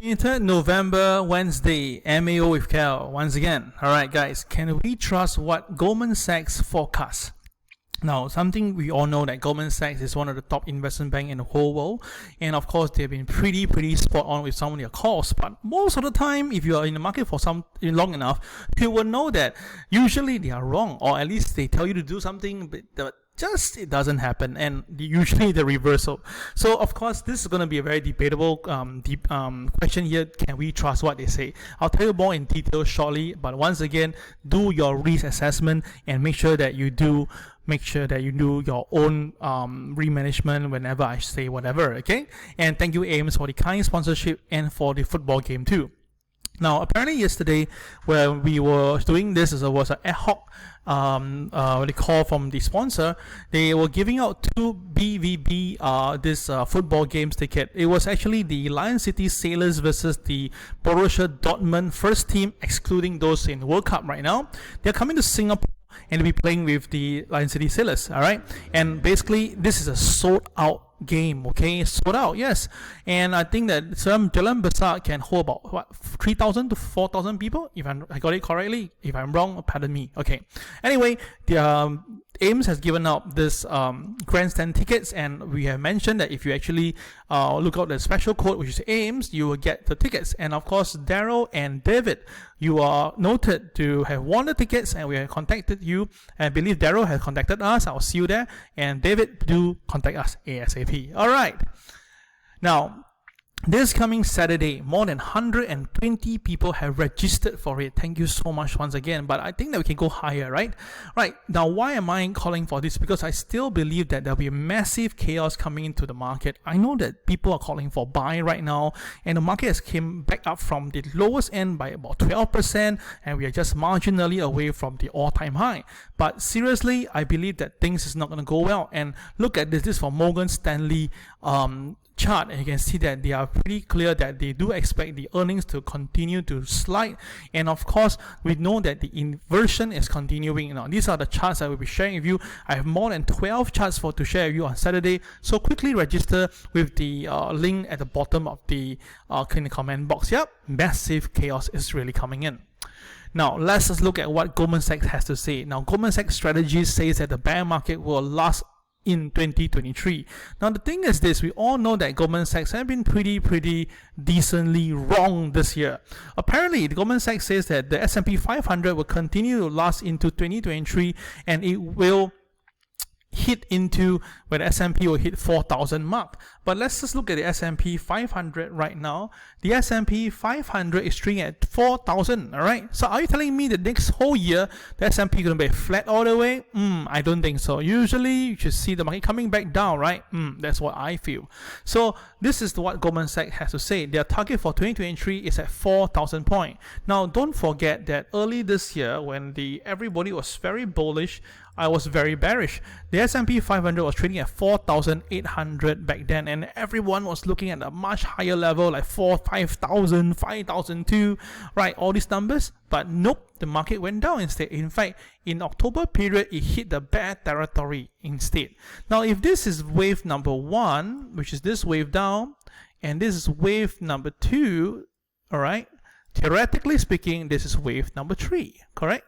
23rd November, Wednesday, MAO with Cal, once again. Alright guys, can we trust what Goldman Sachs forecasts? Now, something we all know that Goldman Sachs is one of the top investment banks in the whole world, and of course they've been pretty spot on with some of their calls. But most of the time, if you are in the market for long enough, you will know that usually they are wrong, or at least they tell you to do something, but just it doesn't happen, and usually the reversal. So of course this is going to be a very debatable question here. Can we trust what they say? I'll tell you more in detail shortly, but once again, do your risk assessment and make sure that you do your own remanagement whenever I say whatever. Okay, and thank you AIMS for the kind sponsorship and for the football game too. Now, apparently yesterday, when we were doing this, it was an ad hoc call from the sponsor. They were giving out 2 BVB this football games ticket. It was actually the Lion City Sailors versus the Borussia Dortmund first team, excluding those in World Cup right now. They're coming to Singapore and be playing with the Lion City Sailors. All right, and basically this is a sold out game. Okay, sold out, yes. And I think that Jalan Besar can hold about 3,000 to 4,000 people, if I got it correctly. If I'm wrong, pardon me. Okay, anyway, the AIMS has given out this grandstand tickets, and we have mentioned that if you actually look out the special code, which is AIMS, you will get the tickets. And of course, Daryl and David, you are noted to have won the tickets, and we have contacted you. I believe Daryl has contacted us. I'll see you there, and David, do contact us ASAP. All right. Now, this coming Saturday, more than 120 people have registered for it. Thank you so much once again. But I think that we can go higher, right? Right. Now, why am I calling for this? Because I still believe that there'll be massive chaos coming into the market. I know that people are calling for buy right now, and the market has came back up from the lowest end by about 12%, and we are just marginally away from the all-time high. But seriously, I believe that things is not going to go well. And look at this. This is for Morgan Stanley chart, and you can see that they are pretty clear that they do expect the earnings to continue to slide. And of course, we know that the inversion is continuing. Now, these are the charts I will be sharing with you. I have more than 12 charts to share with you on Saturday, so quickly register with the link at the bottom of the comment box. Yep, massive chaos is really coming in. Now, let's just look at what Goldman Sachs has to say. Now, Goldman Sachs strategy says that the bear market will last in 2023. Now, the thing is this, we all know that Goldman Sachs have been pretty decently wrong this year. Apparently, Goldman Sachs says that the S&P 500 will continue to last into 2023, and it will hit into when the S&P will hit 4,000 mark. But let's just look at the S&P 500 right now. The S&P 500 is trading at 4,000. All right. So are you telling me the next whole year the S&P is going to be flat all the way? I don't think so. Usually you should see the market coming back down, right? That's what I feel. So this is what Goldman Sachs has to say. Their target for 2023 is at 4,000 points. Now, don't forget that early this year, when everybody was very bullish, I was very bearish. The S&P 500 was trading at 4,800 back then, and everyone was looking at a much higher level, like 5,000, 5,002, right? All these numbers. But nope, the market went down instead. In fact, in October period, it hit the bear territory instead. Now, if this is wave number 1, which is this wave down, and this is wave number 2, all right? Theoretically speaking, this is wave number 3, correct?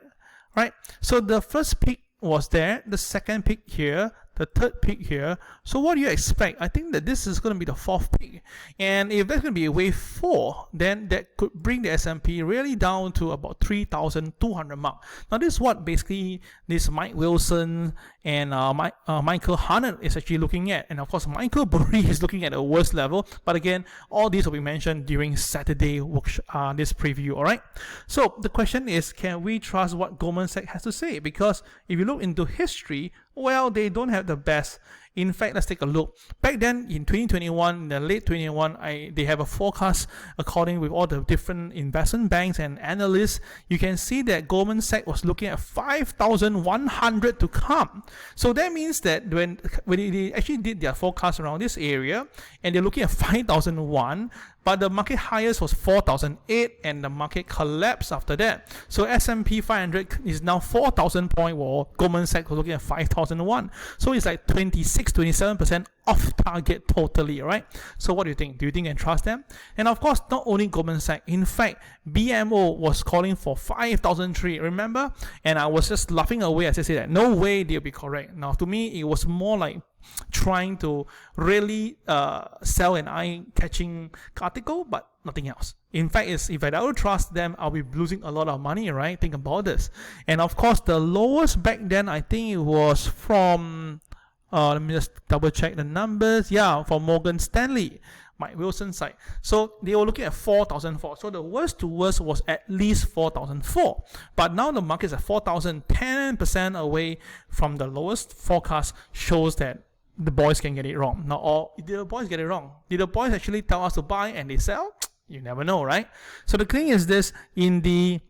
Right? So the first peak was there, the second peak here, the third peak here. So what do you expect? I think that this is going to be the fourth peak, and if that's going to be a wave 4, then that could bring the S&P really down to about 3,200 mark. Now, this is what basically this Mike Wilson and Michael Harnett is actually looking at, and of course Michael Burry is looking at the worst level. But again, all these will be mentioned during Saturday this preview. All right. So the question is, can we trust what Goldman Sachs has to say? Because if you look into history, well, they don't have the best. In fact, let's take a look. Back then in 2021, in the late 2021, they have a forecast according with all the different investment banks and analysts. You can see that Goldman Sachs was looking at 5,100 to come. So that means that when they actually did their forecast around this area, and they're looking at 5,001, but the market highest was 4,008, and the market collapsed after that. So S&P 500 is now 4,000 point, while Goldman Sachs was looking at 5,001. So it's like 26 27% off target totally, right? So what do you think? Do you think you can trust them? And of course, not only Goldman Sachs, in fact, BMO was calling for 5,003, remember? And I was just laughing away as I said that no way they'll be correct. Now, to me, it was more like trying to really sell an eye-catching article, but nothing else. In fact, if I don't trust them, I'll be losing a lot of money, right? Think about this. And of course, the lowest back then, I think it was from, let me just double check the numbers. Yeah, from Morgan Stanley, Mike Wilson's side. So they were looking at 4,004. So the worst to worst was at least 4,004. But now the market's at 4,000, 10% away from the lowest forecast, shows that the boys can get it wrong. Now, or did the boys get it wrong? Did the boys actually tell us to buy and they sell? You never know, right? So the thing is this, in the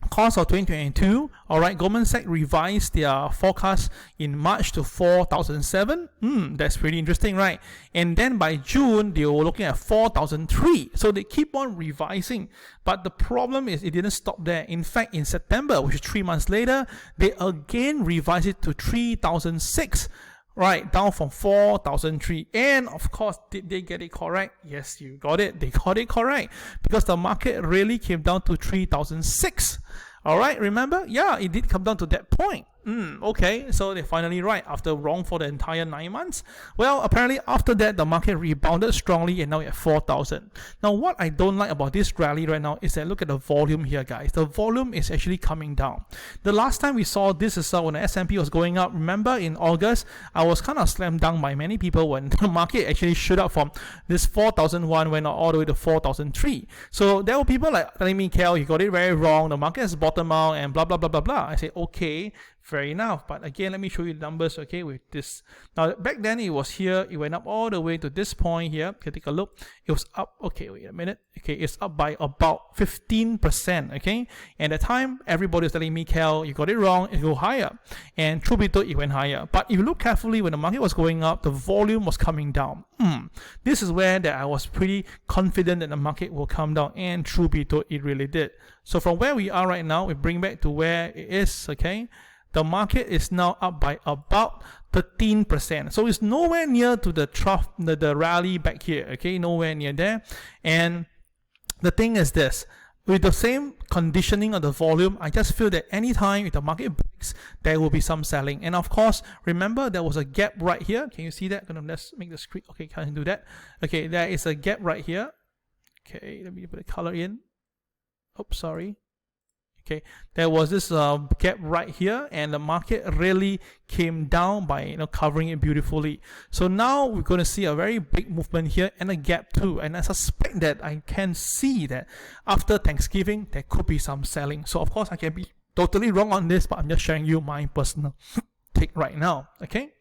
course of 2022, all right, Goldman Sachs revised their forecast in March to 4,007. That's pretty interesting, right? And then by June, they were looking at 4,003. So they keep on revising. But the problem is it didn't stop there. In fact, in September, which is 3 months later, they again revised it to 3,006. Right, down from 4,003. And of course, did they get it correct? Yes, you got it. They got it correct. Because the market really came down to 3,006. Alright, remember? Yeah, it did come down to that point. Okay, so they're finally right after wrong for the entire 9 months. Well, apparently after that, the market rebounded strongly and now we're at 4,000. Now, what I don't like about this rally right now is that look at the volume here, guys. The volume is actually coming down. The last time we saw this is when the S&P was going up. Remember in August, I was kind of slammed down by many people when the market actually shot up from this 4,001 went all the way to 4,003. So there were people like telling me, Kel, you got it very wrong. The market has bottomed out and blah, blah, blah, blah, blah. I say, okay. Fair enough, but again, let me show you the numbers, okay, with this. Now, back then, it was here, it went up all the way to this point here. Okay, take a look. It was up, okay, wait a minute. Okay, it's up by about 15%, okay? And at the time, everybody was telling me, Kel, you got it wrong, it go higher. And truth be told, it went higher. But if you look carefully, when the market was going up, the volume was coming down. This is where that I was pretty confident that the market will come down, and truth be told, it really did. So from where we are right now, we bring back to where it is, okay? The market is now up by about 13%. So it's nowhere near to the trough, the rally back here, okay? Nowhere near there. And the thing is this, with the same conditioning of the volume, I just feel that anytime if the market breaks, there will be some selling. And of course, remember there was a gap right here. Can you see that? Let's make the screen. Okay, can I do that? Okay, there is a gap right here. Okay, let me put the color in. Oops, sorry. Okay, there was this gap right here, and the market really came down by covering it beautifully. So now we're going to see a very big movement here and a gap too. And I suspect that I can see that after Thanksgiving there could be some selling. So of course I can be totally wrong on this, but I'm just sharing you my personal take right now. Okay.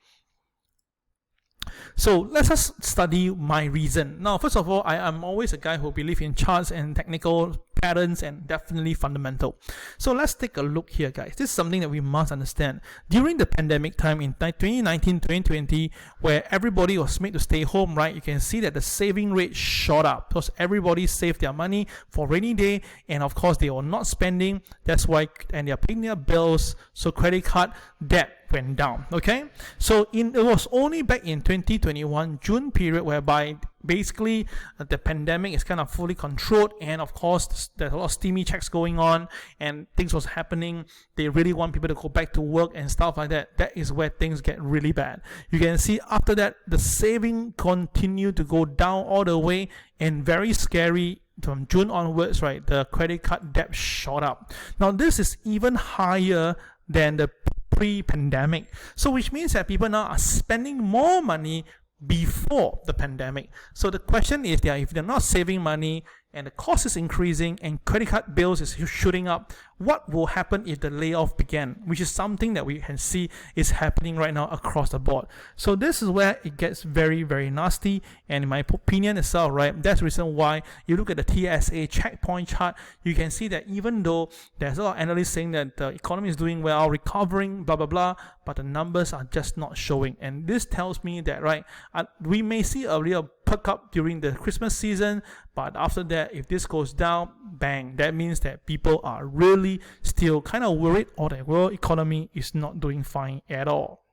So let's just study my reason. Now, first of all, I am always a guy who believes in charts and technical patterns and definitely fundamental. So let's take a look here, guys. This is something that we must understand. During the pandemic time in 2019, 2020, where everybody was made to stay home, right? You can see that the saving rate shot up because everybody saved their money for rainy day, and of course they were not spending. That's why, and they're paying their bills. So credit card debt went down. Okay, so it was only back in 2021 June period whereby basically the pandemic is kind of fully controlled, and of course there's a lot of steamy checks going on and things was happening. They really want people to go back to work and stuff like that. That is where things get really bad. You can see after that the saving continued to go down all the way, and very scary from June onwards, right? The credit card debt shot up. Now this is even higher than the pre-pandemic, so which means that people now are spending more money before the pandemic. So the question is that if they're not saving money and the cost is increasing and credit card bills is shooting up, what will happen if the layoff began? Which is something that we can see is happening right now across the board. So this is where it gets very, very nasty, and in my opinion itself, right, that's the reason why you look at the TSA checkpoint chart, you can see that even though there's a lot of analysts saying that the economy is doing well, recovering, blah blah blah, but the numbers are just not showing. And this tells me that, right, we may see a real perk up during the Christmas season, but after that, if this goes down, bang, that means that people are really still kind of worried, or the world economy is not doing fine at all.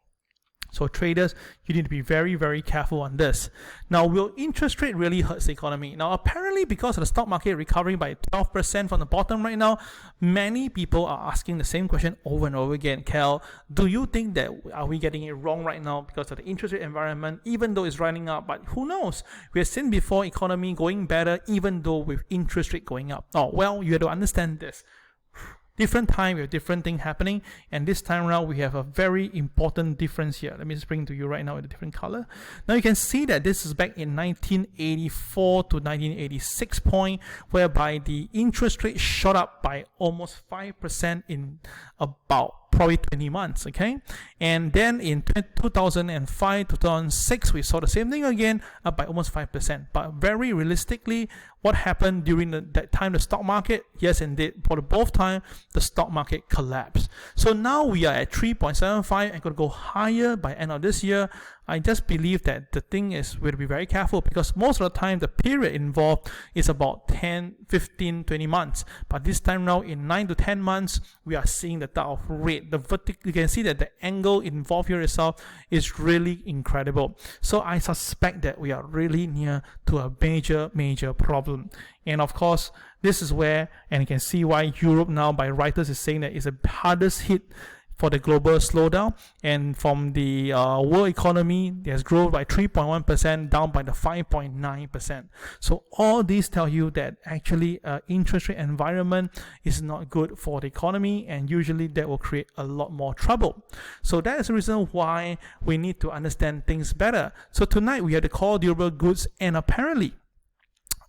So traders, you need to be very, very careful on this. Now, will interest rate really hurt the economy? Now, apparently, because of the stock market recovering by 12% from the bottom right now, many people are asking the same question over and over again. Cal, do you think that are we getting it wrong right now because of the interest rate environment, even though it's running up? But who knows? We have seen before economy going better, even though with interest rate going up. Oh, well, you have to understand this. Different time, we have different thing happening, and this time around we have a very important difference here. Let me just bring to you right now in a different color. Now you can see that this is back in 1984 to 1986 point, whereby the interest rate shot up by almost 5% in about probably 20 months, okay? And then in 2005 to 2006, we saw the same thing again, up by almost 5%. But very realistically, what happened during that time, the stock market? Yes, indeed, for both time, the stock market collapsed. So now we are at 3.75 and going to go higher by end of this year. I just believe that the thing is we'll be very careful, because most of the time the period involved is about 10, 15, 20 months. But this time now in 9 to 10 months, we are seeing the type of rate. You can see that the angle involved here itself is really incredible. So I suspect that we are really near to a major problem. And of course, this is where, and you can see why Europe now by writers is saying that it's the hardest hit for the global slowdown, and from the world economy, it has grown by 3.1%, down by the 5.9%. So all these tell you that actually interest rate environment is not good for the economy, and usually that will create a lot more trouble. So that is the reason why we need to understand things better. So tonight we have the core durable goods, and apparently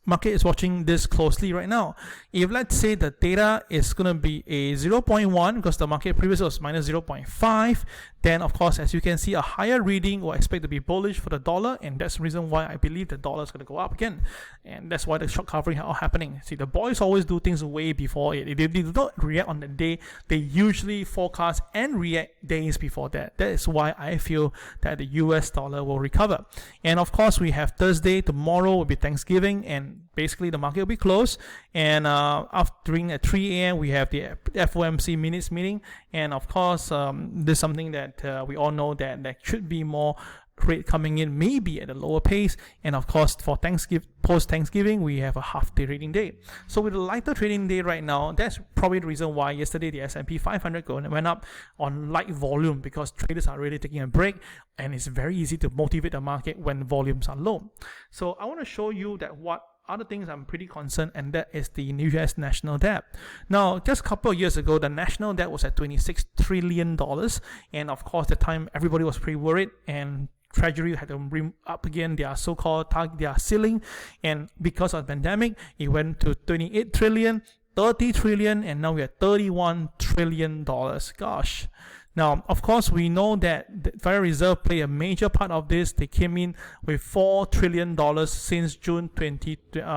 market is watching this closely right now. If let's say the data is going to be a 0.1, because the market previously was minus 0.5, then of course, as you can see, a higher reading will expect to be bullish for the dollar, and that's the reason why I believe the dollar is going to go up again. And that's why the short covering are happening. See, the boys always do things way before it. If they do not react on the day, they usually forecast and react days before that. That is why I feel that the US dollar will recover. And of course, we have Thursday, tomorrow will be Thanksgiving, and basically the market will be closed. And during at 3 a.m. we have the FOMC minutes meeting, and of course this is something that we all know that there should be more rate coming in, maybe at a lower pace. And of course, for post-Thanksgiving, we have a half-day trading day. So with a lighter trading day right now, that's probably the reason why yesterday the S&P 500 went up on light volume, because traders are really taking a break, and it's very easy to motivate the market when volumes are low. So I want to show you that what other things I'm pretty concerned, and that is the US national debt. Now, just a couple of years ago, the national debt was at $26 trillion, and of course, at the time everybody was pretty worried, and Treasury had to bring up again their so-called target, their ceiling, and because of the pandemic, it went to 28 trillion, 30 trillion, and now we're at $31 trillion. Gosh. Now, of course, we know that the Federal Reserve played a major part of this. They came in with $4 trillion since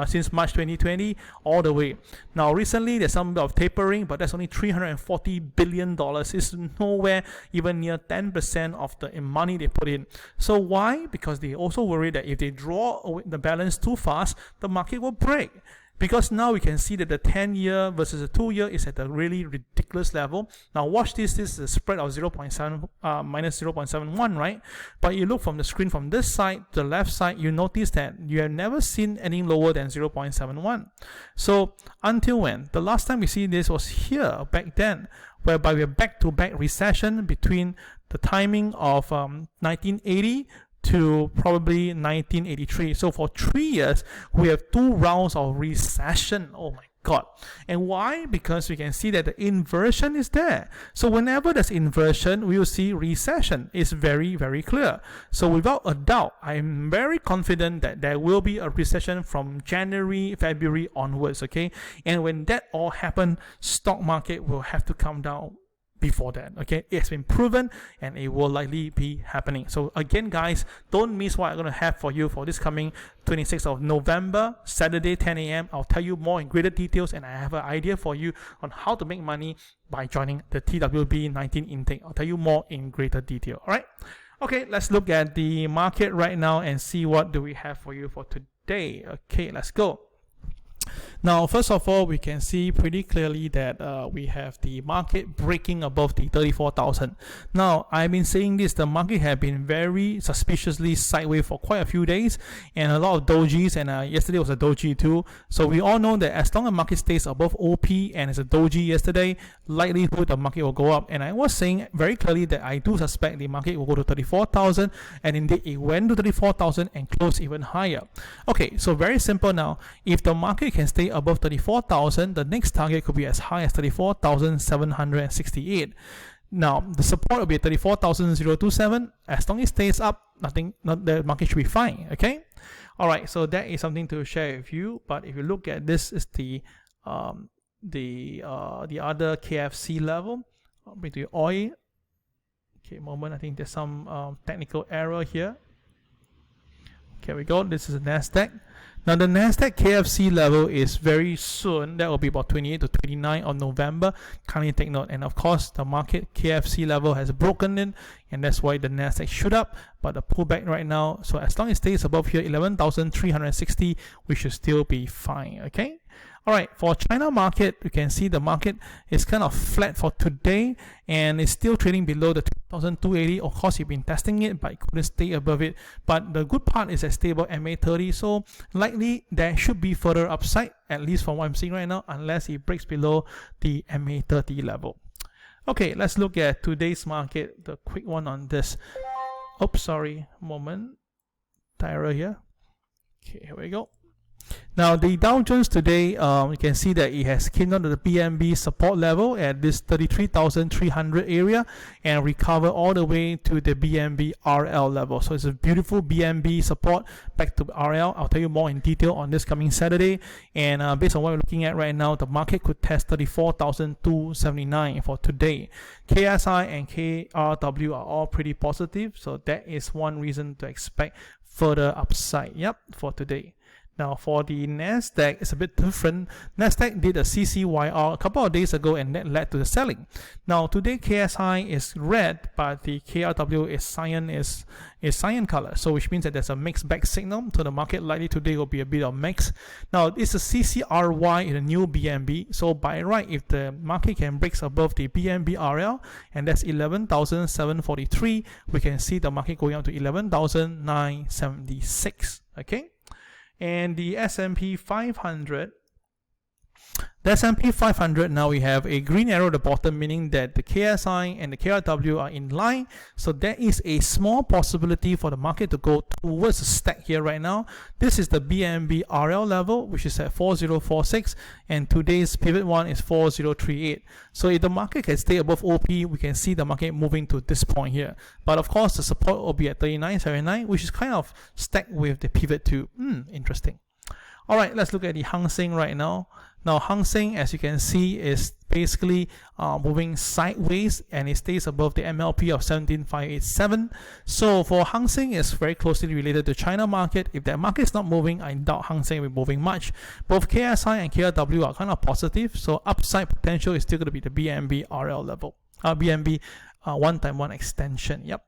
since March 2020 all the way. Now, recently there's some bit of tapering, but that's only $340 billion. It's nowhere even near 10% of the money they put in. So why? Because they also worry that if they draw away the balance too fast, the market will break. Because now we can see that the 10-year versus the 2-year is at a really ridiculous level. Now watch this. This is a spread of minus 0.71, right? But you look from the screen from this side to the left side, you notice that you have never seen any lower than 0.71. So until when? The last time we see this was here back then, whereby we are back-to-back recession between the timing of 1980 to probably 1983. So for 3 years, we have 2 rounds of recession. Oh my God. And why? Because we can see that the inversion is there. So whenever there's inversion, we will see recession. It's very, very clear. So without a doubt, I'm very confident that there will be a recession from January, February onwards, okay? And when that all happens, stock market will have to come down before that, okay? It's been proven, and it will likely be happening. So again, guys, don't miss what I'm going to have for you for this coming 26th of November, Saturday, 10 a.m. I'll tell you more in greater details, and I have an idea for you on how to make money by joining the TWB 19 intake. I'll tell you more in greater detail, all right? Okay, let's look at the market right now and see what do we have for you for today. Okay, let's go. Now, first of all, we can see pretty clearly that we have the market breaking above the 34,000. Now, I've been saying this, the market have been very suspiciously sideways for quite a few days, and a lot of dojis, and yesterday was a doji too. So we all know that as long as the market stays above OP and it's a doji yesterday, likelihood the market will go up. And I was saying very clearly that I do suspect the market will go to 34,000, and indeed it went to 34,000 and closed even higher. Okay, so very simple now. If the market can stay above 34,000, the next target could be as high as 34,768. Now, the support will be 34,027. As long as it stays up, the market should be fine. Okay. All right. So that is something to share with you. But if you look at this, is the other KFC level. I'll bring to you oil. Okay, moment. I think there's some technical error here. Okay, we go. This is the Nasdaq. Now the Nasdaq KFC level is very soon. That will be about 28 to 29 of November. Kindly take note. And of course, the market KFC level has broken in, and that's why the Nasdaq shoot up. But the pullback right now. So as long as it stays above here, 11,360, we should still be fine. Okay. All right, for China market, you can see the market is kind of flat for today, and it's still trading below the 2,280. Of course, you've been testing it, but it couldn't stay above it. But the good part is a stable MA30, so likely there should be further upside, at least from what I'm seeing right now, unless it breaks below the MA30 level. Okay, let's look at today's market, the quick one on this. Oops, sorry, moment. Error here. Okay, here we go. Now the Dow Jones today, you can see that it has came down to the BNB support level at this 33,300 area and recover all the way to the BNB RL level. So it's a beautiful BNB support back to RL. I'll tell you more in detail on this coming Saturday. And based on what we're looking at right now, the market could test 34,279 for today. KSI and KRW are all pretty positive, so that is one reason to expect further upside. Yep, for today. Now for the Nasdaq, it's a bit different. Nasdaq did a CCYR a couple of days ago, and that led to the selling. Now today KSI is red, but the KRW is cyan color, so which means that there's a mixed back signal. So the market likely today will be a bit of mix. Now it's a CCRY in a new BNB. So by right, if the market can break above the BNB RL, and that's 11,743, we can see the market going up to 11,976. Okay. And the S&P 500, now we have a green arrow at the bottom, meaning that the KSI and the KRW are in line. So there is a small possibility for the market to go towards the stack here right now. This is the BNB RL level, which is at 4046, and today's pivot one is 4038. So if the market can stay above OP, we can see the market moving to this point here. But of course, the support will be at 3979, which is kind of stacked with the pivot two. Interesting. All right, let's look at the Hang Seng right now. Now, Hang Seng, as you can see, is basically moving sideways, and it stays above the MLP of 17,587. So for Hang Seng, it's very closely related to China market. If that market is not moving, I doubt Hang Seng will be moving much. Both KSI and KRW are kind of positive, so upside potential is still going to be the BNB RL level, BNB 1x1 extension. Yep.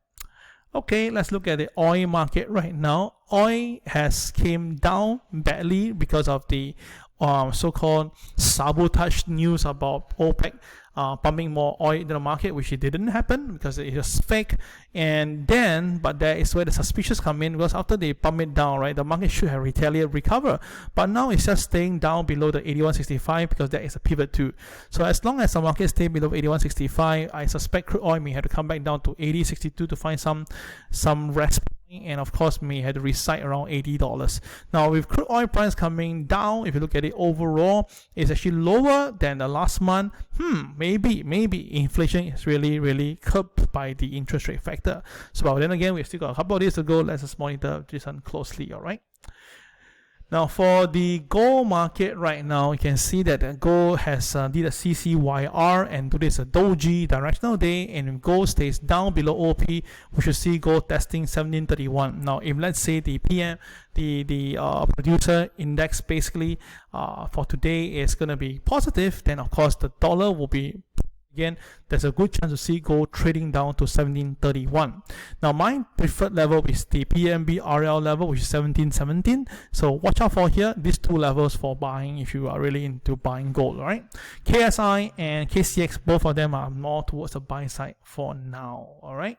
Okay, let's look at the oil market right now. Oil has came down badly because of the so-called sabotage news about OPEC pumping more oil into the market, which it didn't happen because it was fake. And then, but that is where the suspicious come in, because after they pump it down, right, the market should have retaliated, recover. But now it's just staying down below the 81.65 because that is a pivot too. So as long as the market stays below 81.65, I suspect crude oil may have to come back down to 80.62 to find some rest. And of course may have to reside around $80. Now with crude oil price coming down, if you look at it overall, it's actually lower than the last month. Maybe inflation is really curbed by the interest rate factor. So but then again, we've still got a couple of days to go. Let's just monitor this one closely. All right. Now for the gold market right now, you can see that the gold has did a CCYR, and today is a doji directional day, and if gold stays down below OP, we should see gold testing 1731. Now if let's say the producer index basically for today is going to be positive, then of course the dollar will be again, there's a good chance to see gold trading down to 1731. Now, my preferred level is the PMB RL level, which is 1717. So watch out for here, these two levels for buying if you are really into buying gold, right? KSI and KCX, both of them are more towards the buy side for now, all right?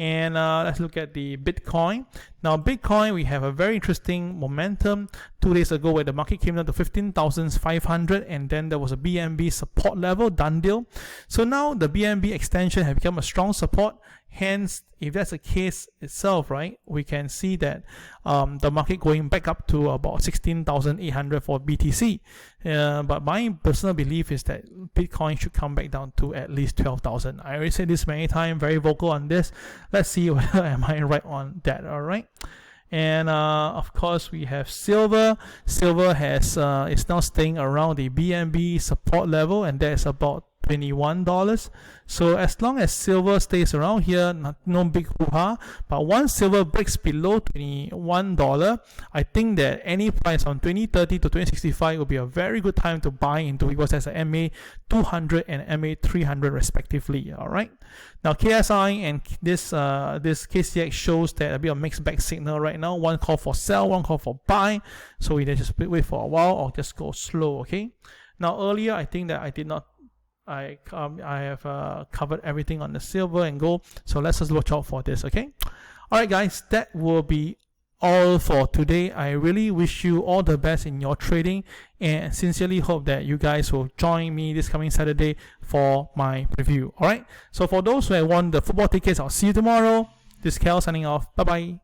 And let's look at the Bitcoin. Now, Bitcoin, we have a very interesting momentum 2 days ago where the market came down to 15,500, and then there was a BNB support level, done deal. So now the BNB extension has become a strong support. Hence, if that's the case itself, right, we can see that the market going back up to about 16,800 for BTC. But my personal belief is that Bitcoin should come back down to at least 12,000. I already said this many times, very vocal on this. Let's see whether am I right on that, all right? And of course, we have silver. Silver has is now staying around the BNB support level, and that's about $21. So as long as silver stays around here, no big hoo-ha. But once silver breaks below $21, I think that any price on 2030 to 2065 will be a very good time to buy into, because there's a MA 200 and MA 300 respectively. All right. Now KSI and this KCX shows that a bit of mixed bag signal right now. One call for sell, one call for buy. So we just wait for a while or just go slow. Okay. Now earlier, I think that I have covered everything on the silver and gold, so let's just watch out for this. Okay, all right guys, that will be all for today. I really wish you all the best in your trading, and sincerely hope that you guys will join me this coming Saturday for my preview. All right, so for those who have won the football tickets, I'll see you tomorrow. This is Kel signing off. Bye bye.